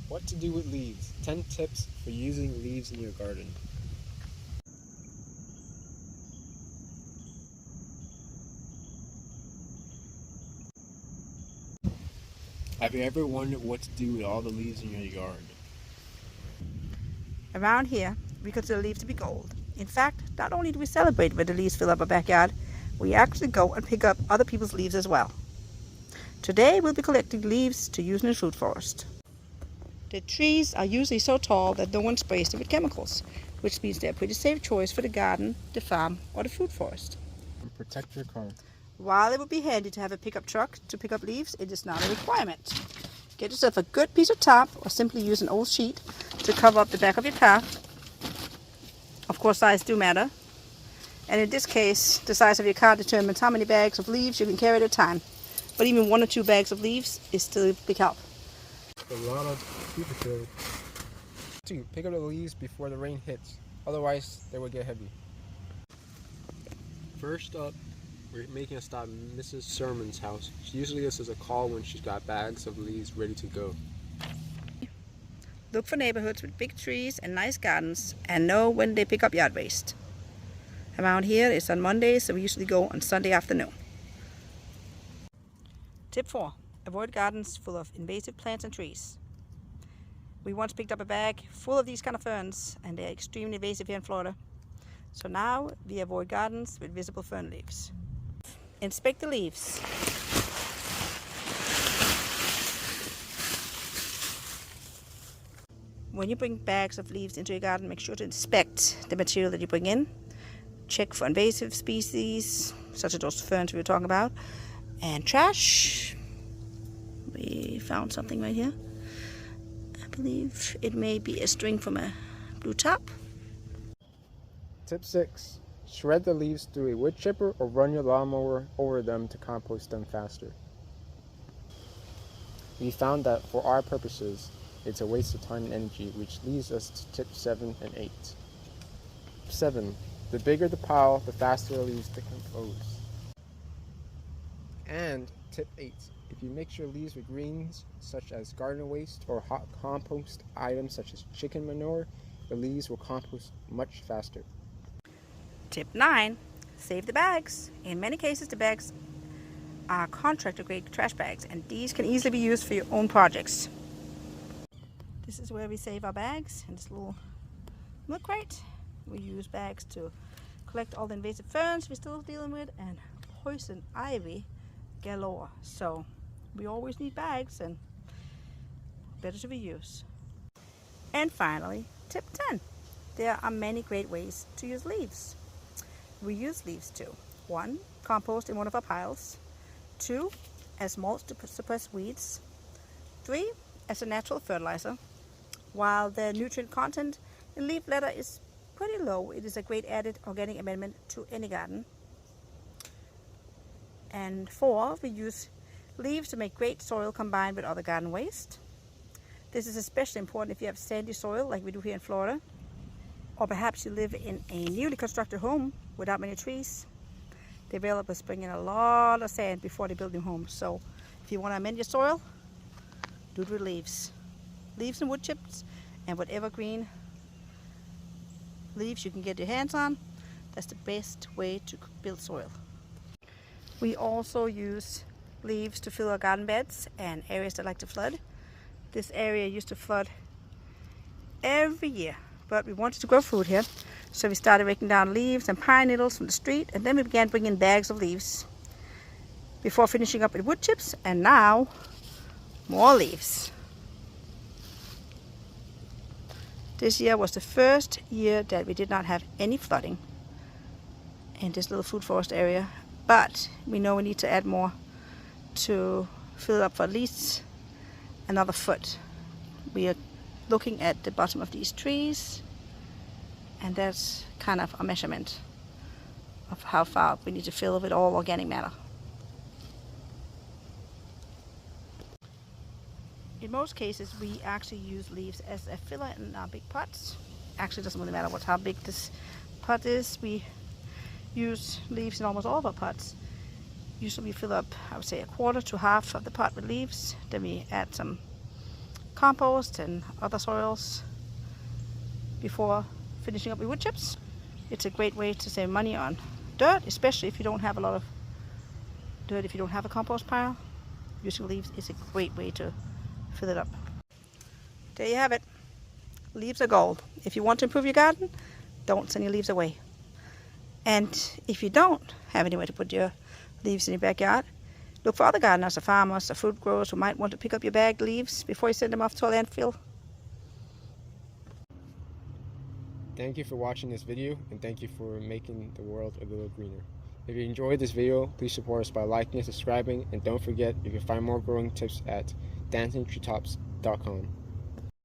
What to do with leaves. 10 tips for using leaves in your garden. Have you ever wondered what to do with all the leaves in your yard? Around here, we consider leaves to be gold. In fact, not only do we celebrate when the leaves fill up our backyard, we actually go and pick up other people's leaves as well. Today, we'll be collecting leaves to use in the fruit forest. The trees are usually so tall that no one sprays them with chemicals, which means they're a pretty safe choice for the garden, the farm, or the fruit forest. And protect your car. While it would be handy to have a pickup truck to pick up leaves, it is not a requirement. Get yourself a good piece of tarp or simply use an old sheet to cover up the back of your car. Of course, size do matter. And in this case, the size of your car determines how many bags of leaves you can carry at a time. But even 1 or 2 bags of leaves is still a big help. A lot of people do. 2. Pick up the leaves before the rain hits. Otherwise, they will get heavy. First up, we're making a stop at Mrs. Sermon's house. She usually gives us a call when she's got bags of leaves ready to go. Look for neighborhoods with big trees and nice gardens and know when they pick up yard waste. Around here it's on Mondays, so we usually go on Sunday afternoon. Tip 4. Avoid gardens full of invasive plants and trees. We once picked up a bag full of these kind of ferns, and they're extremely invasive here in Florida. So now we avoid gardens with visible fern leaves. Inspect the leaves. When you bring bags of leaves into your garden, make sure to inspect the material that you bring in. Check for invasive species, such as those ferns we were talking about. And trash. We found something right here. I believe it may be a string from a blue top. Tip 6. Shred the leaves through a wood chipper or run your lawnmower over them to compost them faster. We found that for our purposes, it's a waste of time and energy, which leads us to tip 7 and 8. 7. The bigger the pile, the faster the leaves decompose. And tip 8. If you mix your leaves with greens, such as garden waste or hot compost items such as chicken manure, the leaves will compost much faster. Tip 9. Save the bags. In many cases, the bags are contractor-grade trash bags, and these can easily be used for your own projects. This is where we save our bags, in this little milk crate. We use bags to collect all the invasive ferns we're still dealing with and poison ivy galore. So we always need bags, and better to reuse. And finally, tip 10. There are many great ways to use leaves. We use leaves to 1. Compost in one of our piles. 2. As mulch to suppress weeds. 3. As a natural fertilizer. While the nutrient content in leaf litter is pretty low, it is a great added organic amendment to any garden. And 4. We use leaves to make great soil combined with other garden waste. This is especially important if you have sandy soil like we do here in Florida. Or perhaps you live in a newly constructed home without many trees. Developers bring in a lot of sand before they build new homes. So if you want to amend your soil, do it with leaves. Leaves and wood chips and whatever green leaves you can get your hands on. That's the best way to build soil. We also use leaves to fill our garden beds and areas that like to flood. This area used to flood every year, but we wanted to grow food here, so we started raking down leaves and pine needles from the street, and then we began bringing bags of leaves before finishing up with wood chips, and now more leaves. This year was the first year that we did not have any flooding in this little food forest area, but we know we need to add more to fill it up for at least another foot. We are looking at the bottom of these trees, and that's kind of a measurement of how far we need to fill with all organic matter. In most cases, we actually use leaves as a filler in our big pots. Actually, it doesn't really matter how big this pot is. We use leaves in almost all of our pots. Usually we fill up, I would say, 1/4 to 1/2 of the pot with leaves. Then we add some compost and other soils before finishing up your wood chips. It's a great way to save money on dirt, especially if you don't have a lot of dirt, if you don't have a compost pile. Using leaves is a great way to fill it up. There you have it. Leaves are gold. If you want to improve your garden, don't send your leaves away. And if you don't have anywhere to put your leaves in your backyard, look for other gardeners or farmers or fruit growers who might want to pick up your bagged leaves before you send them off to a landfill. Thank you for watching this video, and thank you for making the world a little greener. If you enjoyed this video, please support us by liking and subscribing, and don't forget you can find more growing tips at dancingtreetops.com.